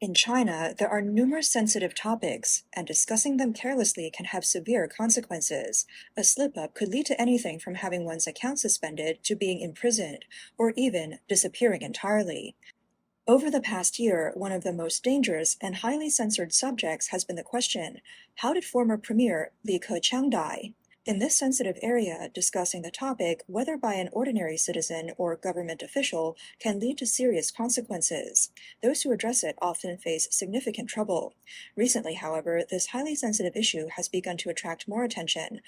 In China, there are numerous sensitive topics, and discussing them carelessly can have severe consequences. A slip-up could lead to anything from having one's account suspended to being imprisoned, or even disappearing entirely. Over the past year, one of the most dangerous and highly censored subjects has been the question, how did former Premier Li Keqiang die? In this sensitive area, discussing the topic, whether by an ordinary citizen or government official, can lead to serious consequences. Those who address it often face significant trouble. Recently, however, this highly sensitive issue has begun to attract more attention,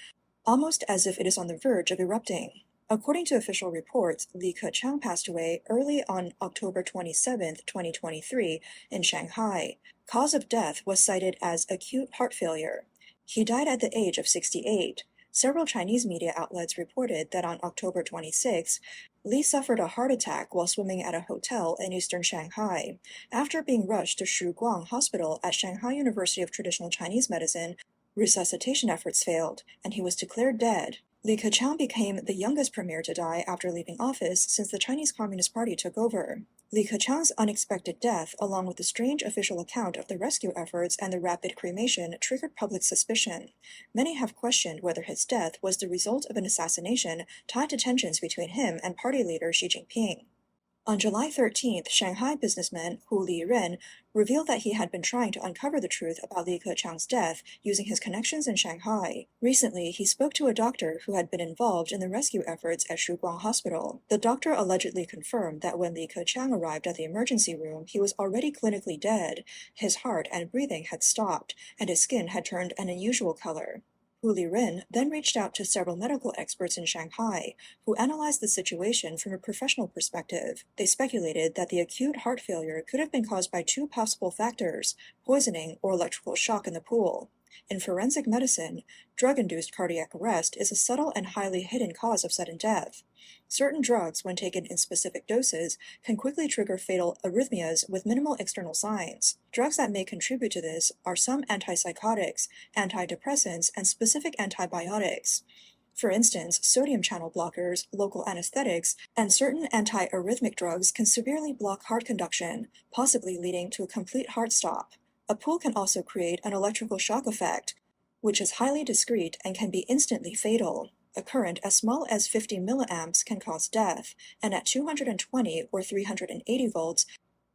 almost as if it is on the verge of erupting. According to official reports, Li Keqiang passed away early on October 27, 2023, in Shanghai. Cause of death was cited as acute heart failure. He died at the age of 68. Several Chinese media outlets reported that on October 26, Li suffered a heart attack while swimming at a hotel in eastern Shanghai. After being rushed to Shuguang Hospital at Shanghai University of Traditional Chinese Medicine, resuscitation efforts failed, and he was declared dead. Li Keqiang became the youngest premier to die after leaving office since the Chinese Communist Party took over. Li Keqiang's unexpected death, along with the strange official account of the rescue efforts and the rapid cremation, triggered public suspicion. Many have questioned whether his death was the result of an assassination tied to tensions between him and party leader Xi Jinping. On July 13th, Shanghai businessman Hu Liren revealed that he had been trying to uncover the truth about Li Keqiang's death using his connections in Shanghai. Recently, he spoke to a doctor who had been involved in the rescue efforts at Shuguang Hospital. The doctor allegedly confirmed that when Li Keqiang arrived at the emergency room, he was already clinically dead. His heart and breathing had stopped, and his skin had turned an unusual color. Hu Liren then reached out to several medical experts in Shanghai, who analyzed the situation from a professional perspective. They speculated that the acute heart failure could have been caused by two possible factors: poisoning or electrical shock in the pool. In forensic medicine, drug-induced cardiac arrest is a subtle and highly hidden cause of sudden death. Certain drugs, when taken in specific doses, can quickly trigger fatal arrhythmias with minimal external signs. Drugs that may contribute to this are some antipsychotics, antidepressants, and specific antibiotics. For instance, sodium channel blockers, local anesthetics, and certain antiarrhythmic drugs can severely block heart conduction, possibly leading to a complete heart stop. A pool can also create an electrical shock effect, which is highly discrete and can be instantly fatal. A current as small as 50 milliamps can cause death, and at 220 or 380 volts,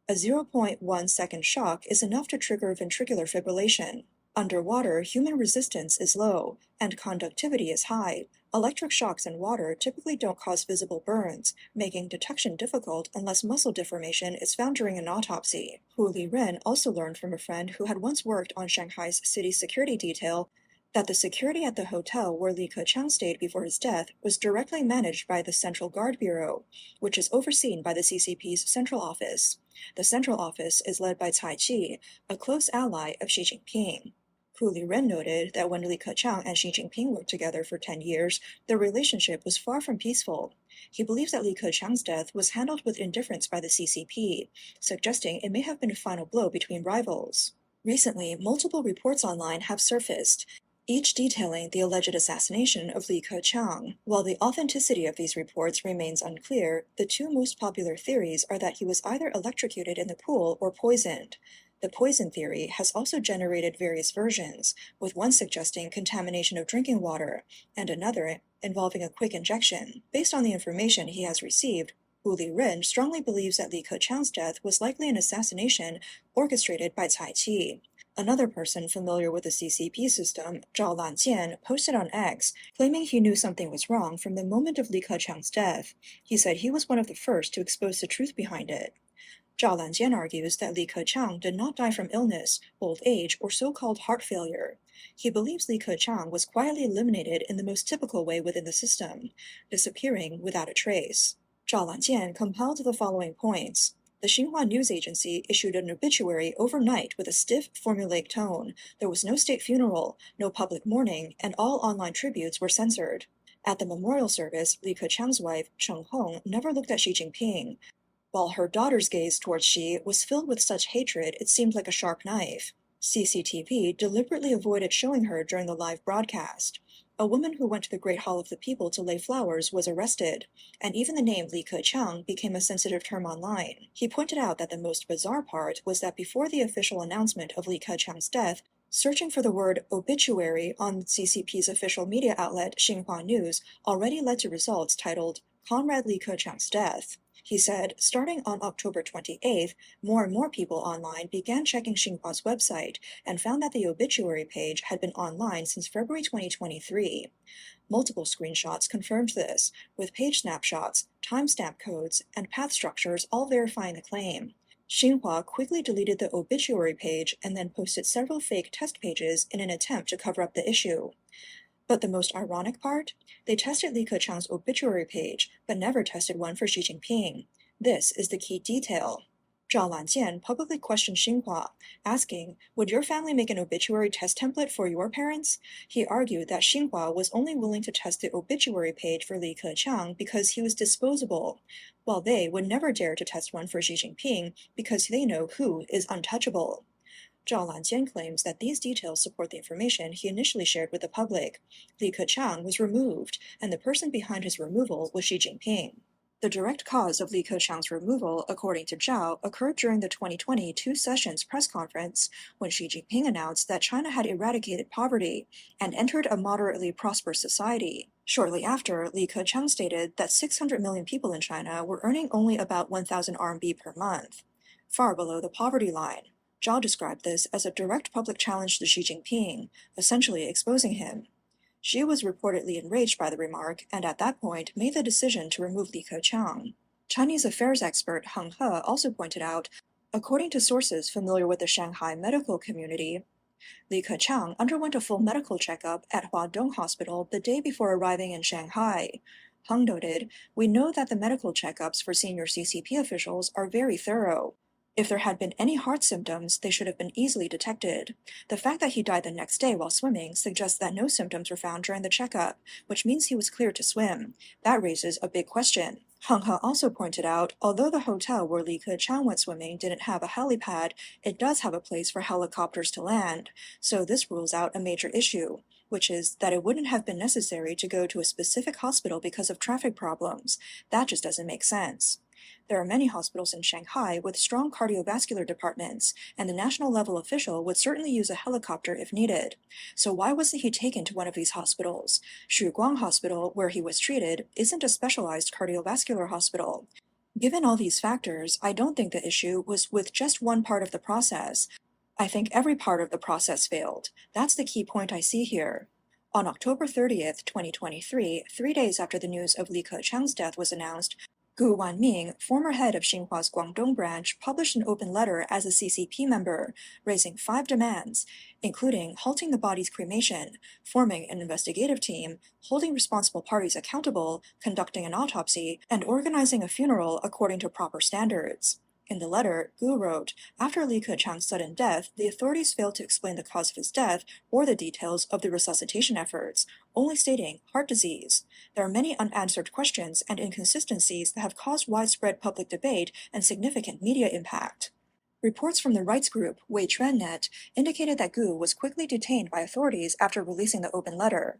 a 0.1 second shock is enough to trigger ventricular fibrillation. Underwater, human resistance is low, and conductivity is high. Electric shocks in water typically don't cause visible burns, making detection difficult unless muscle deformation is found during an autopsy. Hu Liren also learned from a friend who had once worked on Shanghai's city security detail that the security at the hotel where Li Keqiang stayed before his death was directly managed by the Central Guard Bureau, which is overseen by the CCP's central office. The central office is led by Cai Qi, a close ally of Xi Jinping. Hu Liren noted that when Li Keqiang and Xi Jinping worked together for 10 years, their relationship was far from peaceful. He believes that Li Keqiang's death was handled with indifference by the CCP, suggesting it may have been a final blow between rivals. Recently, multiple reports online have surfaced, each detailing the alleged assassination of Li Keqiang. While the authenticity of these reports remains unclear, the two most popular theories are that he was either electrocuted in the pool or poisoned. The poison theory has also generated various versions, with one suggesting contamination of drinking water, and another involving a quick injection. Based on the information he has received, Hu Liren strongly believes that Li Keqiang's death was likely an assassination orchestrated by Cai Qi. Another person familiar with the CCP system, Zhao Lanjian, posted on X, claiming he knew something was wrong from the moment of Li Keqiang's death. He said he was one of the first to expose the truth behind it. Zhao Lanjian argues that Li Keqiang did not die from illness, old age, or so-called heart failure. He believes Li Keqiang was quietly eliminated in the most typical way within the system, disappearing without a trace. Zhao Lanjian compiled the following points. The Xinhua news agency issued an obituary overnight with a stiff, formulaic tone. There was no state funeral, no public mourning, and all online tributes were censored. At the memorial service, Li Keqiang's wife, Cheng Hong, never looked at Xi Jinping, while her daughter's gaze towards Xi was filled with such hatred it seemed like a sharp knife. CCTV deliberately avoided showing her during the live broadcast. a woman who went to the Great Hall of the People to lay flowers was arrested, and even the name Li Keqiang became a sensitive term online. He pointed out that the most bizarre part was that before the official announcement of Li Keqiang's death, searching for the word obituary on CCP's official media outlet Xinhua News already led to results titled Comrade Li Keqiang's death. He said, starting on October 28th, more and more people online began checking Xinhua's website and found that the obituary page had been online since February 2023. Multiple screenshots confirmed this, with page snapshots, timestamp codes, and path structures all verifying the claim. Xinhua quickly deleted the obituary page and then posted several fake test pages in an attempt to cover up the issue. But the most ironic part? They tested Li Keqiang's obituary page, but never tested one for Xi Jinping. This is the key detail. Zhao Lanjian publicly questioned Xinhua, asking, "Would your family make an obituary test template for your parents?" He argued that Xinhua was only willing to test the obituary page for Li Keqiang because he was disposable, while they would never dare to test one for Xi Jinping because they know who is untouchable. Zhao Lanjian claims that these details support the information he initially shared with the public. Li Keqiang was removed, and the person behind his removal was Xi Jinping. The direct cause of Li Keqiang's removal, according to Zhao, occurred during the 2020 Two Sessions press conference when Xi Jinping announced that China had eradicated poverty and entered a moderately prosperous society. Shortly after, Li Keqiang stated that 600 million people in China were earning only about 1,000 RMB per month, far below the poverty line. Zhao described this as a direct public challenge to Xi Jinping, essentially exposing him. Xi was reportedly enraged by the remark and at that point made the decision to remove Li Keqiang. Chinese affairs expert Heng He also pointed out, according to sources familiar with the Shanghai medical community, Li Keqiang underwent a full medical checkup at Huadong Hospital the day before arriving in Shanghai. Heng noted, "We know that the medical checkups for senior CCP officials are very thorough. If there had been any heart symptoms, they should have been easily detected. The fact that he died the next day while swimming suggests that no symptoms were found during the checkup, which means he was cleared to swim. That raises a big question." Heng He also pointed out, although the hotel where Li Keqiang went swimming didn't have a helipad, it does have a place for helicopters to land, so this rules out a major issue, which is that it wouldn't have been necessary to go to a specific hospital because of traffic problems. That just doesn't make sense. There are many hospitals in Shanghai with strong cardiovascular departments, and the national level official would certainly use a helicopter if needed. So why wasn't he taken to one of these hospitals? Shuguang Hospital, where he was treated, isn't a specialized cardiovascular hospital. Given all these factors, I don't think the issue was with just one part of the process. I think every part of the process failed. That's the key point I see here. On October 30th, 2023, 3 days after the news of Li Keqiang's death was announced, Gu Wanming, former head of Xinhua's Guangdong branch, published an open letter as a CCP member, raising 5 demands, including halting the body's cremation, forming an investigative team, holding responsible parties accountable, conducting an autopsy, and organizing a funeral according to proper standards. In the letter, Gu wrote, "After Li Keqiang's sudden death, the authorities failed to explain the cause of his death or the details of the resuscitation efforts, only stating heart disease. There are many unanswered questions and inconsistencies that have caused widespread public debate and significant media impact." Reports from the rights group WeiChuanNet indicated that Gu was quickly detained by authorities after releasing the open letter.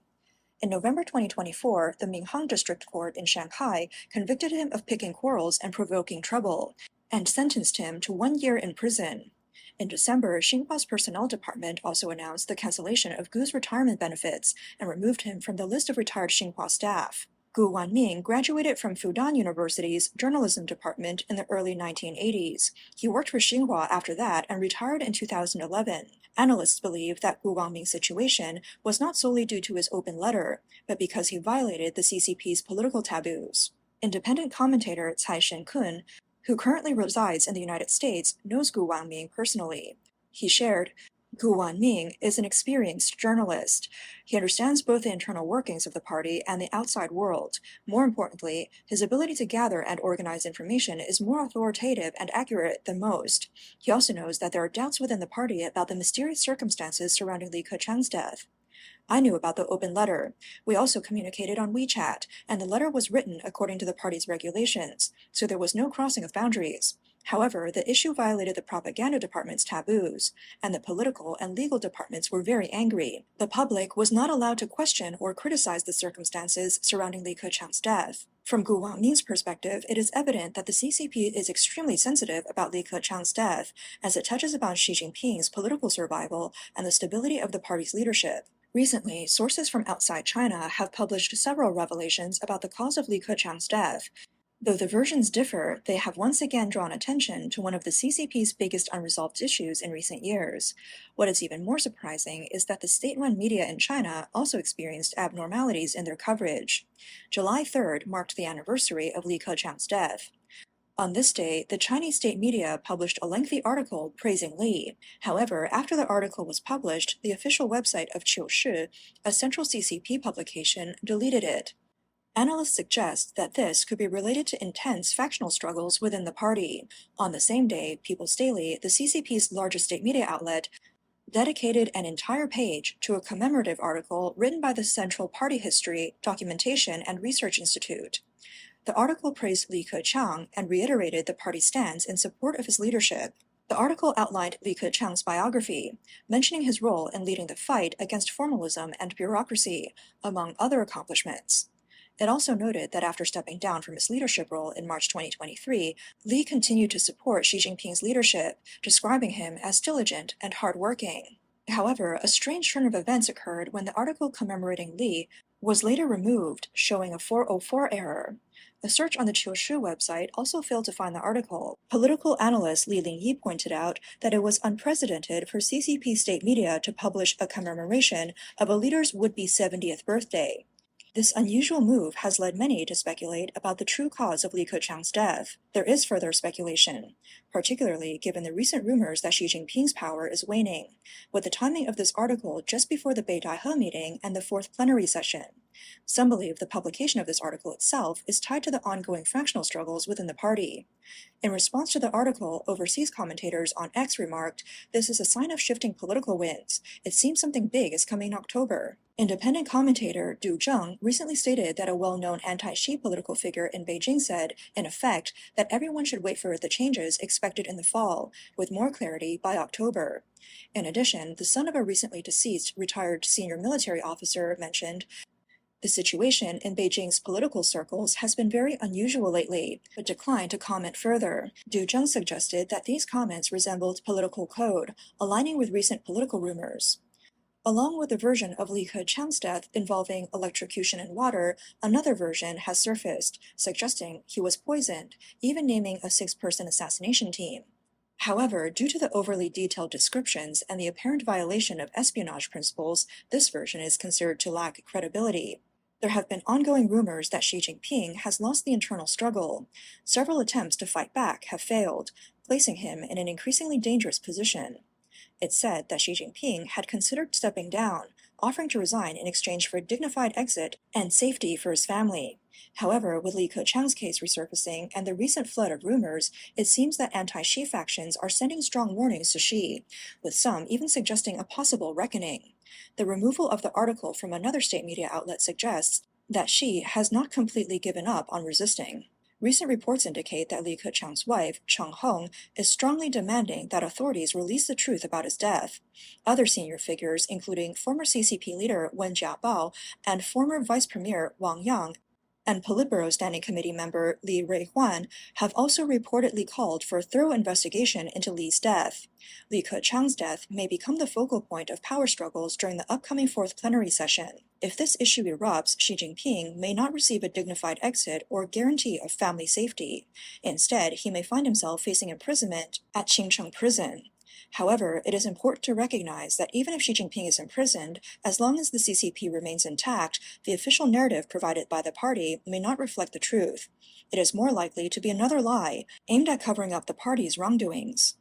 In November 2024, the Minhang District Court in Shanghai convicted him of picking quarrels and provoking trouble, and sentenced him to 1 year in prison. In December, Xinhua's personnel department also announced the cancellation of Gu's retirement benefits and removed him from the list of retired Xinhua staff. Gu Wanming graduated from Fudan University's journalism department in the early 1980s. He worked for Xinhua after that and retired in 2011. Analysts believe that Gu Wanming's situation was not solely due to his open letter, but because he violated the CCP's political taboos. Independent commentator Cai Shen-kun, who currently resides in the United States, knows Gu Wanming personally. He shared, "Gu Wanming is an experienced journalist. He understands both the internal workings of the party and the outside world. More importantly, his ability to gather and organize information is more authoritative and accurate than most. He also knows that there are doubts within the party about the mysterious circumstances surrounding Li Keqiang's death." I knew about the open letter. We also communicated on WeChat, and the letter was written according to the party's regulations, so there was no crossing of boundaries. However, the issue violated the propaganda department's taboos, and the political and legal departments were very angry. The public was not allowed to question or criticize the circumstances surrounding Li Keqiang's death. From Gu Wangnin's perspective, it is evident that the CCP is extremely sensitive about Li Keqiang's death, as it touches upon Xi Jinping's political survival and the stability of the party's leadership. Recently, sources from outside China have published several revelations about the cause of Li Keqiang's death. Though the versions differ, they have once again drawn attention to one of the CCP's biggest unresolved issues in recent years. What is even more surprising is that the state-run media in China also experienced abnormalities in their coverage. July 3rd marked the anniversary of Li Keqiang's death. On this day, the Chinese state media published a lengthy article praising Li. However, after the article was published, the official website of Qiushi, a central CCP publication, deleted it. Analysts suggest that this could be related to intense factional struggles within the party. On the same day, People's Daily, the CCP's largest state media outlet, dedicated an entire page to a commemorative article written by the Central Party History, Documentation, and Research Institute. The article praised Li Keqiang and reiterated the party's stance in support of his leadership. The article outlined Li Keqiang's biography, mentioning his role in leading the fight against formalism and bureaucracy, among other accomplishments. It also noted that after stepping down from his leadership role in March 2023, Li continued to support Xi Jinping's leadership, describing him as diligent and hardworking. However, a strange turn of events occurred when the article commemorating Li was later removed, showing a 404 error. A search on the Qiushi website also failed to find the article. Political analyst Li Lingyi pointed out that it was unprecedented for CCP state media to publish a commemoration of a leader's would-be 70th birthday. This unusual move has led many to speculate about the true cause of Li Keqiang's death. There is further speculation, particularly given the recent rumors that Xi Jinping's power is waning, with the timing of this article just before the Beidaihe meeting and the fourth plenary session. Some believe the publication of this article itself is tied to the ongoing factional struggles within the party. In response to the article, overseas commentators on X remarked, "This is a sign of shifting political winds. It seems something big is coming in October." Independent commentator Du Zheng recently stated that a well-known anti-Xi political figure in Beijing said, in effect, that everyone should wait for the changes expected in the fall, with more clarity by October. In addition, the son of a recently deceased retired senior military officer mentioned, "The situation in Beijing's political circles has been very unusual lately," but declined to comment further. Du Zheng suggested that these comments resembled political code, aligning with recent political rumors. Along with the version of Li Keqiang's death involving electrocution in water, another version has surfaced, suggesting he was poisoned, even naming a 6-person assassination team. However, due to the overly detailed descriptions and the apparent violation of espionage principles, this version is considered to lack credibility. There have been ongoing rumors that Xi Jinping has lost the internal struggle. Several attempts to fight back have failed, placing him in an increasingly dangerous position. It's said that Xi Jinping had considered stepping down, offering to resign in exchange for a dignified exit and safety for his family. However, with Li Keqiang's case resurfacing and the recent flood of rumors, it seems that anti-Xi factions are sending strong warnings to Xi, with some even suggesting a possible reckoning. The removal of the article from another state media outlet suggests that Xi has not completely given up on resisting. Recent reports indicate that Li Keqiang's wife, Cheng Hong, is strongly demanding that authorities release the truth about his death. Other senior figures, including former CCP leader Wen Jiabao and former Vice Premier Wang Yang, and Politburo Standing Committee member Li Ruihuan, have also reportedly called for a thorough investigation into Li's death. Li Keqiang's death may become the focal point of power struggles during the upcoming fourth plenary session. If this issue erupts, Xi Jinping may not receive a dignified exit or guarantee of family safety. Instead, he may find himself facing imprisonment at Qingcheng prison. However, it is important to recognize that even if Xi Jinping is imprisoned, as long as the CCP remains intact, the official narrative provided by the party may not reflect the truth. It is more likely to be another lie, aimed at covering up the party's wrongdoings.